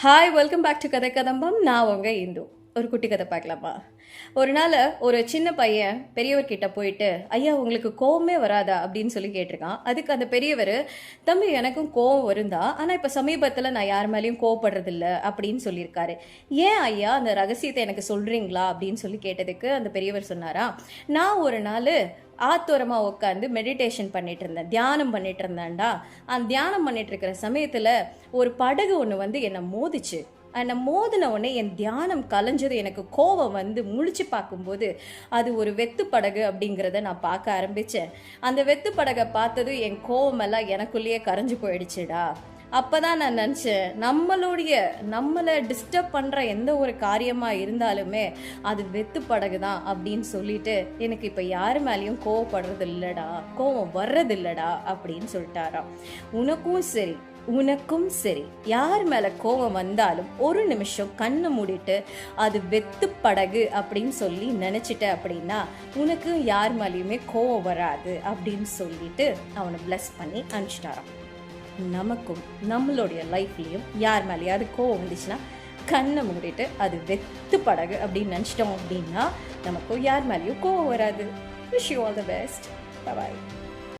Hi, welcome back to கதை கதம்பம். நான் உங்க இந்து. ஒரு குட்டி கதை பார்க்கலாமா? ஒரு நாள் ஒரு சின்ன பையன் பெரியவர்கிட்ட போயிட்டு, ஐயா உங்களுக்கு கோவமே வராதா அப்படின்னு சொல்லி கேட்டிருக்கான். அதுக்கு அந்த பெரியவர், தம்பி எனக்கும் கோவம் வருந்தா, ஆனால் இப்போ சமீபத்தில் நான் யார் மேலேயும் கோவப்படுறதில்ல அப்படின்னு சொல்லியிருக்காரு. ஏன் ஐயா அந்த ரகசியத்தை எனக்கு சொல்கிறீங்களா அப்படின்னு சொல்லி கேட்டதுக்கு அந்த பெரியவர் சொன்னாரா, நான் ஒரு நாள் ஆத்தோரமாக உட்காந்து மெடிடேஷன் பண்ணிட்டு இருந்தேன், தியானம் பண்ணிட்டு இருந்தேன்டா. அந்த தியானம் பண்ணிட்டு இருக்கிற சமயத்தில் ஒரு படகு ஒன்று வந்து என்னை மோதிச்சு. என்னை மோதின உடனே என் தியானம் கலைஞ்சது. எனக்கு கோவம் வந்து முழிச்சு பார்க்கும்போது அது ஒரு வெத்து படகு அப்படிங்கிறத நான் பார்க்க ஆரம்பித்தேன். அந்த வெத்து படகை பார்த்தது என் கோவமெல்லாம் எனக்குள்ளேயே கரைஞ்சு போயிடுச்சுடா. அப்போதான் நான் நினச்சேன், நம்மளை டிஸ்டர்ப் பண்ணுற எந்த ஒரு காரியமாக இருந்தாலுமே அது வெத்து படகு தான் அப்படின்னு சொல்லிட்டு எனக்கு இப்போ யார் மேலேயும் கோவப்படுறது இல்லைடா, கோவம் வர்றது இல்லைடா அப்படின்னு சொல்லிட்டாராம். உனக்கும் சரி யார் மேலே கோவம் வந்தாலும் ஒரு நிமிஷம் கண்ணை மூடிட்டு அது வெத்து படகு அப்படின்னு சொல்லி நினச்சிட்ட அப்படின்னா உனக்கு யார் மேலேயுமே கோவம் வராது அப்படின்னு சொல்லிட்டு அவனை பிளஸ் பண்ணி அனுப்பிச்சிட்டாராம். நமக்கும் நம்மளுடைய லைஃப்லேயும் யார் மேலேயாவது கோவம் வந்துச்சுன்னா கண்ணை மூடிட்டு அது வெத்து படகு அப்படின்னு நினச்சிட்டோம் அப்படின்னா நமக்கும் யார் மேலேயும் கோவம் வராது. Wish you all the best. Bye.